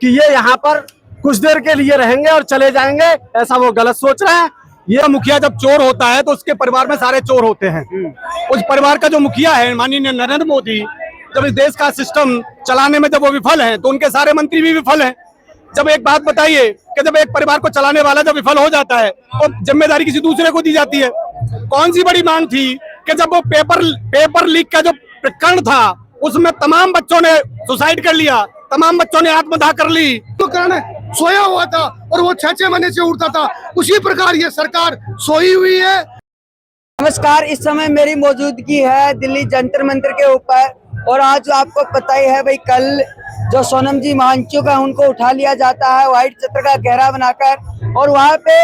कि ये यहाँ पर कुछ देर के लिए रहेंगे और चले जाएंगे, ऐसा वो गलत सोच रहे हैं। ये मुखिया जब चोर होता है तो उसके परिवार में सारे चोर होते हैं। उस परिवार का जो मुखिया है माननीय नरेंद्र मोदी, जब इस देश का सिस्टम चलाने में जब वो विफल हैं तो उनके सारे मंत्री भी विफल हैं। जब एक बात बताइए कि जब एक परिवार को चलाने वाला जब विफल हो जाता है तो जिम्मेदारी किसी दूसरे को दी जाती है। कौन सी बड़ी मांग थी कि जब वो पेपर लीक का जो प्रकरण था उसमें तमाम बच्चों ने सुसाइड कर लिया, तमाम बच्चों ने आत्मदाह कर ली, तो कारण सोया हुआ था और वो 6-6 महीने से उठता था। उसी प्रकार ये सरकार सोई हुई है। नमस्कार, इस समय मेरी मौजूदगी है दिल्ली जंतर मंतर के ऊपर और आज आपको पता ही है भाई, कल जो सोनम जी वांगचुक है उनको उठा लिया जाता है व्हाइट चित्र का घेरा बनाकर। और वहाँ पे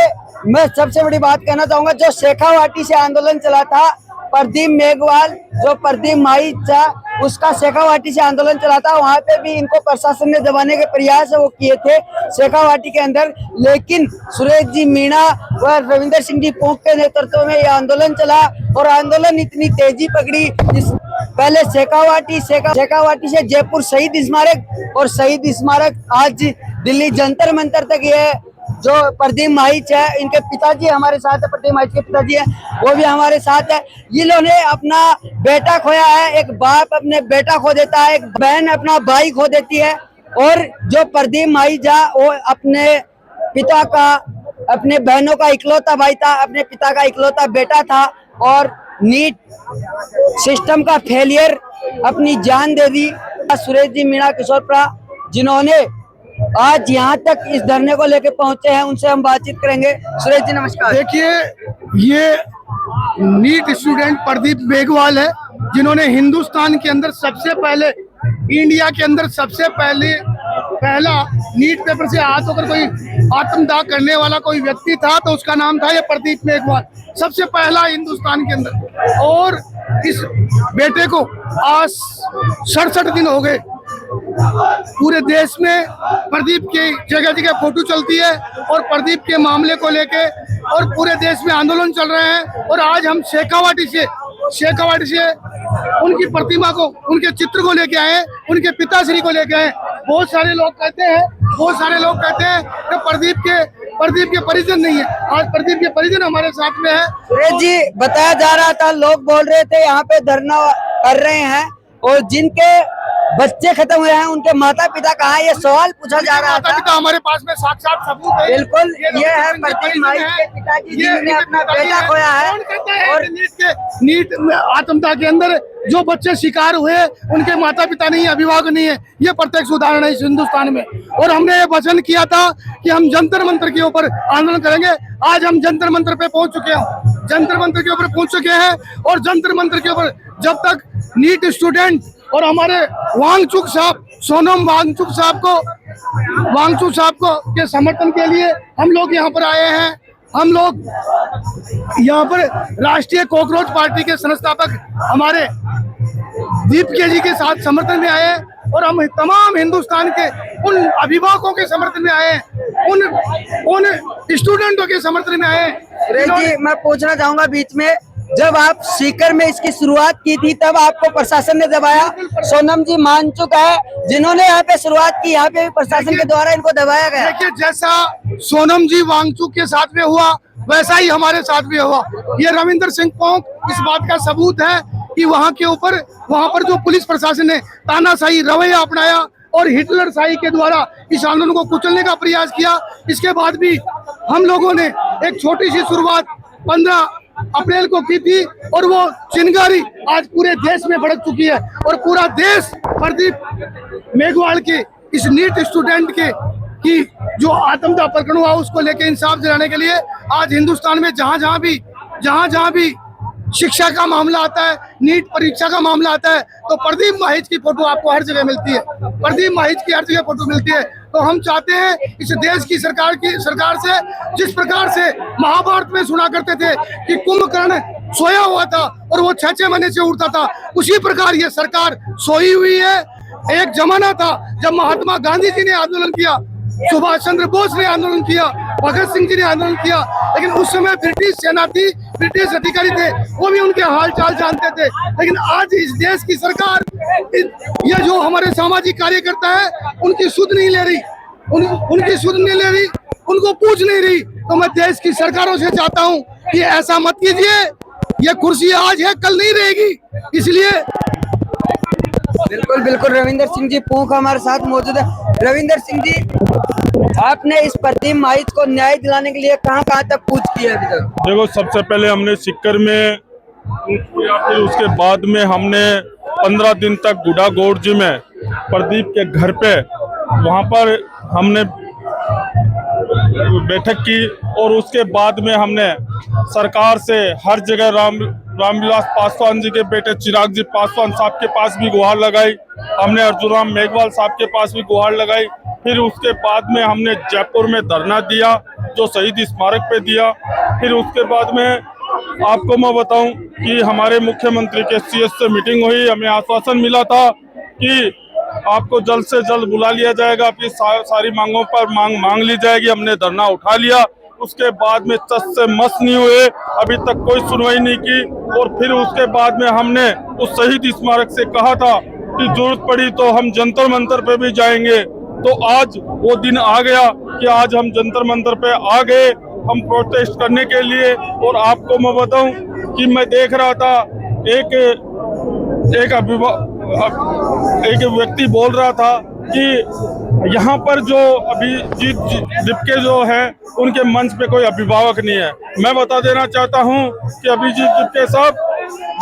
मैं सबसे बड़ी बात कहना चाहूंगा, जो शेखावाटी से आंदोलन चला था, प्रदीप मेघवाल जो प्रदीप माई था उसका शेखावाटी से आंदोलन चला था, वहाँ पे भी इनको प्रशासन ने दबाने के प्रयास वो किए थे शेखावाटी के अंदर। लेकिन सुरेश जी मीणा व रविंदर सिंह जी पोंक के नेतृत्व में यह आंदोलन चला और आंदोलन इतनी तेजी पकड़ी, पहले शेखावाटी से जयपुर शहीद स्मारक और शहीद स्मारक आज दिल्ली जंतर मंतर तक ये जो प्रदीप माहिच है, इनके पिताजी हमारे साथ है, प्रदीप माहिच के पिताजी है वो भी हमारे साथ है। ये लोगों ने अपना बेटा खोया है, एक बाप अपने बेटा खो देता है, एक बहन अपना भाई खो देती है। और जो प्रदीप माहिच है वो अपने पिता का, अपने बहनों का इकलौता भाई था, अपने पिता का इकलौता बेटा था और नीट सिस्टम का फेलियर अपनी जान दे दी। सुरेश जी मीणा किशोरपुरा जिन्होंने आज यहाँ तक इस धरने को लेकर पहुंचे हैं, उनसे हम बातचीत करेंगे। सुरेश जी नमस्कार। देखिए, ये नीट स्टूडेंट प्रदीप मेघवाल है जिन्होंने हिंदुस्तान के अंदर सबसे पहले, इंडिया के अंदर सबसे पहला नीट पेपर से हाथ होकर कोई आत्मदाह करने वाला कोई व्यक्ति था तो उसका नाम था ये प्रदीप मेघवाल, सबसे पहला हिंदुस्तान के अंदर। और इस बेटे को आज 67 दिन हो गए, पूरे देश में प्रदीप की जगह जगह फोटो चलती है और प्रदीप के मामले को लेके और पूरे देश में आंदोलन चल रहे हैं। और आज हम शेखावाटी से उनकी प्रतिमा को, उनके चित्र को लेके आए, उनके पिताश्री को लेके आए। बहुत सारे लोग कहते हैं कि प्रदीप के परिजन नहीं है। आज प्रदीप के परिजन हमारे साथ में है। सुरेश जी, बताया जा रहा था, लोग बोल रहे थे यहाँ पे धरना कर रहे हैं और जिनके बच्चे खत्म हुए हैं उनके माता पिता कहाँ है, ये सवाल पूछा जा रहा था। पिता हमारे पास में साक्षात सबूत है। बिल्कुल, ये है प्रदीप माहिच के पिताजी जिन्होंने अपना बेटा खोया है। और नीट आत्मदाह के अंदर जो बच्चे शिकार हुए उनके माता पिता नहीं है, अभिभावक नहीं है, ये प्रत्यक्ष उदाहरण है इस हिंदुस्तान में। और हमने ये वचन किया था कि हम जंतर मंतर के ऊपर आंदोलन करेंगे। आज हम जंतर मंतर पे पहुंच चुके हैं, जंतर मंतर के ऊपर पहुंच चुके हैं। और जंतर मंतर के ऊपर जब तक नीट स्टूडेंट और हमारे वांगचुक साहब, सोनम वांगचुक साहब को के समर्थन के लिए हम लोग यहाँ पर आए हैं। हम लोग यहाँ पर राष्ट्रीय कॉकरोच पार्टी के संस्थापक हमारे दीपके जी के साथ समर्थन में आए हैं और हम तमाम हिंदुस्तान के उन अभिभावकों के समर्थन में आए हैं, उन स्टूडेंटों के समर्थन में आए हैं। जी, मैं पूछना चाहूंगा बीच में, जब आप सीकर में इसकी शुरुआत की थी तब आपको प्रशासन ने दबाया। सोनम जी वांगचुक है जिन्होंने यहाँ पे शुरुआत की, यहाँ पे भी प्रशासन के द्वारा इनको दबाया गया। देखिए, जैसा सोनम जी वांगचुक के साथ में हुआ वैसा ही हमारे साथ भी हुआ। ये रविंदर सिंह पोंक इस बात का सबूत है कि वहाँ पर जो पुलिस प्रशासन ने तानाशाही रवैया अपनाया और हिटलर शाही के द्वारा इस आंदोलन को कुचलने का प्रयास किया। इसके बाद भी हम लोगों ने एक छोटी सी शुरुआत 15 अप्रैल को की थी और वो चिंगारी आज पूरे देश में भड़क चुकी है और पूरा देश प्रदीप मेघवाल के, इस नीट स्टूडेंट के की जो आत्मदाह प्रकरण हुआ उसको लेकर इंसाफ दिलाने के लिए आज हिंदुस्तान में जहां भी शिक्षा का मामला आता है, नीट परीक्षा का मामला आता है तो प्रदीप माहिच की फोटो आपको हर जगह मिलती है, प्रदीप माहिच की हर जगह फोटो मिलती है। तो हम चाहते हैं इस देश की सरकार से, जिस प्रकार से महाभारत में सुना करते थे कि कुंभकर्ण सोया हुआ था और वो 6-6 महीने से उठता था, उसी प्रकार ये सरकार सोई हुई है। एक जमाना था जब महात्मा गांधी जी ने आंदोलन किया, सुभाष चंद्र बोस ने आंदोलन किया, भगत सिंह जी ने आंदोलन किया, लेकिन उस समय ब्रिटिश सेना थी, ब्रिटिश अधिकारी थे, वो भी उनके हाल चाल जानते थे। लेकिन आज इस देश की सरकार, ये जो हमारे सामाजिक कार्यकर्ता है उनकी सुध नहीं ले रही। उनकी सुध नहीं ले रही, उनको पूछ नहीं रही। तो मैं देश की सरकारों से चाहता हूँ कि ऐसा मत कीजिए, ये कुर्सी आज है कल नहीं रहेगी, इसलिए बिल्कुल बिल्कुल। रविंदर सिंह जी पोंख हमारे साथ मौजूद है। रविंदर सिंह जी, आपने इस प्रतिम माहित को न्याय दिलाने के लिए कहां कहां तक पूछ की है अभी तक? देखो, सबसे पहले हमने सिक्कर में किया, फिर उसके बाद में हमने 15 दिन तक गुडा गोरजी में प्रदीप के घर पे वहां पर हमने बैठक की, और उसके बाद में हमने सरकार से हर जगह रामविलास पासवान जी के बेटे चिराग जी पासवान साहब के पास भी गुहार लगाई, हमने अर्जुन राम मेघवाल साहब के पास भी गुहार लगाई। फिर उसके बाद में हमने जयपुर में धरना दिया, जो शहीद स्मारक पे दिया। फिर उसके बाद में आपको मैं बताऊं कि हमारे मुख्यमंत्री के सीएस से मीटिंग हुई, हमें आश्वासन मिला था कि आपको जल्द से जल्द बुला लिया जाएगा, आपकी सारी मांगों पर मांग ली जाएगी। हमने धरना उठा लिया, उसके बाद में चस से मस नहीं हुए, अभी तक कोई सुनवाई नहीं की। और फिर उसके बाद में हमने उस शहीद स्मारक से कहा था कि जरूरत पड़ी तो हम जंतर मंतर पे भी जाएंगे। तो आज वो दिन आ गया कि आज हम जंतर मंतर पे आ गए, हम प्रोटेस्ट करने के लिए। और आपको मैं बताऊं कि मैं देख रहा था एक व्यक्ति बोल रहा था कि यहाँ पर जो अभिजीत दिपके जो है उनके मंच पे कोई अभिभावक नहीं है। मैं बता देना चाहता हूँ कि अभिजीत दिपके साहब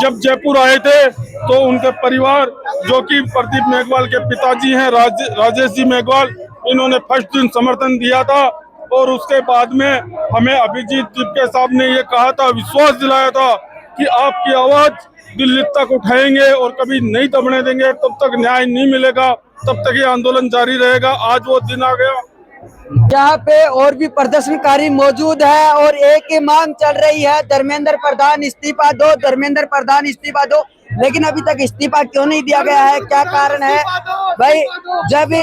जब जयपुर आए थे तो उनके परिवार, जो कि प्रदीप मेघवाल के पिताजी हैं राजेश जी मेघवाल, इन्होंने फर्स्ट दिन समर्थन दिया था। और उसके बाद में हमें अभिजीत दिपके साहब ने ये कहा था, विश्वास दिलाया था कि आपकी आवाज दिल्ली तक उठाएंगे और कभी नहीं दबने देंगे, तब तक न्याय नहीं मिलेगा, तब तक ये आंदोलन जारी रहेगा। आज वो दिन आ गया। यहाँ पे और भी प्रदर्शनकारी मौजूद है और एक ही मांग चल रही है, धर्मेंद्र प्रधान इस्तीफा दो, धर्मेंद्र प्रधान इस्तीफा दो। लेकिन अभी तक इस्तीफा क्यों नहीं दिया गया है, क्या कारण है भाई? जब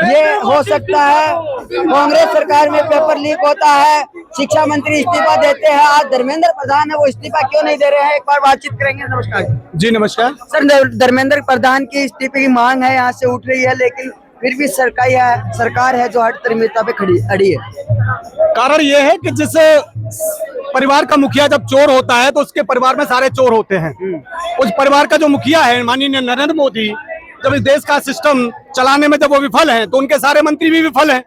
ये हो सकता है कांग्रेस सरकार में पेपर लीक होता है, शिक्षा मंत्री इस्तीफा देते हैं, आज धर्मेंद्र प्रधान है वो इस्तीफा क्यों नहीं दे रहे हैं? एक बार बातचीत करेंगे। नमस्कार जी। नमस्कार सर। धर्मेंद्र प्रधान की इस्तीफे की मांग है, यहाँ से उठ रही है, लेकिन फिर भी सरकार है जो हर तरमीता पे अड़ी है। कारण ये है कि जिस परिवार का मुखिया जब चोर होता है तो उसके परिवार में सारे चोर होते हैं। उस परिवार का जो मुखिया है माननीय नरेंद्र मोदी, जब इस देश का सिस्टम चलाने में जब वो विफल हैं तो उनके सारे मंत्री भी विफल हैं।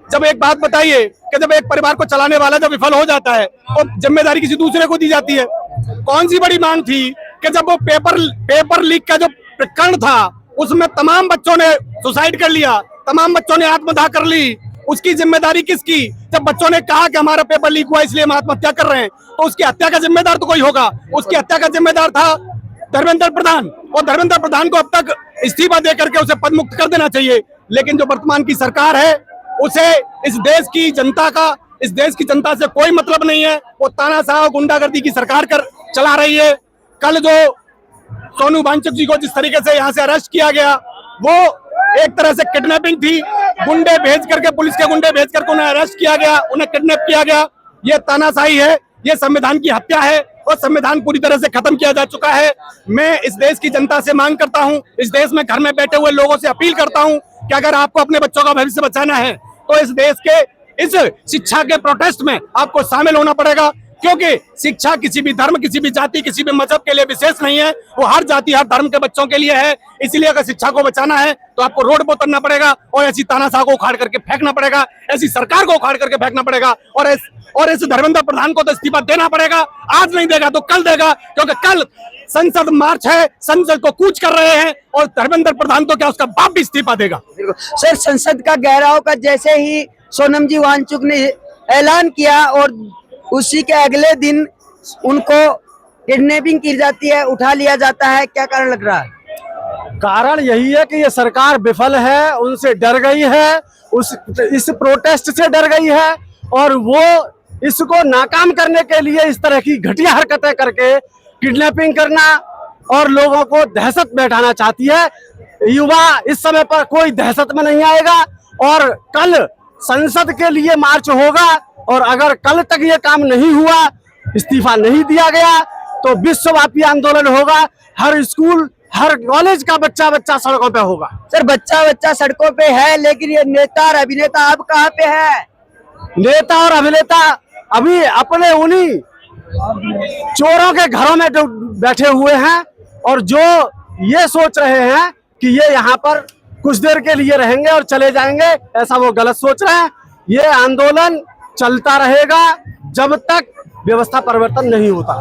जब एक बात बताइए कि जब एक परिवार को चलाने वाला जब विफल हो जाता है तो जिम्मेदारी किसी दूसरे को दी जाती है। कौन सी बड़ी मांग थी कि जब वो पेपर लीक का जो प्रकरण था उसमें तमाम बच्चों ने सुसाइड कर लिया, तमाम बच्चों ने आत्मदाह कर ली, उसकी जिम्मेदारी किसकी? जब बच्चों ने कहा कि हमारा पेपर लीक हुआ इसलिए हम आत्महत्या कर रहे हैं, तो उसकी हत्या का जिम्मेदार तो कोई होगा। उसकी हत्या का जिम्मेदार था धर्मेंद्र प्रधान, और धर्मेंद्र प्रधान को अब तक इस्तीफा दे करके उसे पद मुक्त कर देना चाहिए। लेकिन जो वर्तमान की सरकार है उसे इस देश की जनता से कोई मतलब नहीं है। वो तानाशाह गुंडागर्दी की सरकार चला रही है। कल जो सोनू वांचक जी को जिस तरीके से यहाँ से अरेस्ट किया गया, वो एक तरह से किडनैपिंग थी। गुंडे भेज करके, पुलिस के गुंडे भेज करके उन्हें अरेस्ट किया गया, उन्हें किडनैप किया गया। ये तानाशाही है, ये संविधान की हत्या है और संविधान पूरी तरह से खत्म किया जा चुका है। मैं इस देश की जनता से मांग करता हूं, इस देश में घर में बैठे हुए लोगों से अपील करता हूं कि अगर आपको अपने बच्चों का भविष्य बचाना है तो इस देश के इस शिक्षा के प्रोटेस्ट में आपको शामिल होना पड़ेगा। क्योंकि शिक्षा किसी भी धर्म, किसी भी जाति, किसी भी मजहब के लिए विशेष नहीं है, वो हर जाति हर धर्म के बच्चों के लिए है। इसलिए अगर शिक्षा को बचाना है तो आपको रोड पर उतरना पड़ेगा और ऐसी तानाशाह को उखाड़ करके फेंकना पड़ेगा, ऐसी सरकार को उखाड़ करके फेंकना पड़ेगा। और इस धर्मेंद्र प्रधान को तो इस्तीफा देना पड़ेगा। आज नहीं देगा तो कल देगा, क्योंकि कल संसद मार्च है, संसद को कूच कर रहे हैं और धर्मेंद्र प्रधान तो क्या उसका बाप भी इस्तीफा देगा। सर, संसद का घेराव का जैसे ही सोनम जी वांगचुक ने ऐलान किया और उसी के अगले दिन उनको किडनैपिंग की जाती है, उठा लिया जाता है, क्या कारण लग रहा है? कारण यही है कि ये सरकार विफल है, उनसे डर गई है, इस प्रोटेस्ट से डर गई है और वो इसको नाकाम करने के लिए इस तरह की घटिया हरकतें करके किडनैपिंग करना और लोगों को दहशत बैठाना चाहती है। युवा इस समय पर कोई दहशत में नहीं आएगा और कल संसद के लिए मार्च होगा और अगर कल तक ये काम नहीं हुआ, इस्तीफा नहीं दिया गया, तो विश्वव्यापी आंदोलन होगा। हर स्कूल, हर कॉलेज का बच्चा बच्चा सड़कों पे होगा। सर बच्चा बच्चा सड़कों पे है, लेकिन ये नेता और अभिनेता अब कहाँ पे है? नेता और अभिनेता अभी अपने उन्हीं चोरों के घरों में बैठे हुए हैं और जो ये सोच रहे हैं कि ये यहाँ पर कुछ देर के लिए रहेंगे और चले जाएंगे, ऐसा वो गलत सोच रहे हैं। ये आंदोलन चलता रहेगा जब तक व्यवस्था परिवर्तन नहीं होता।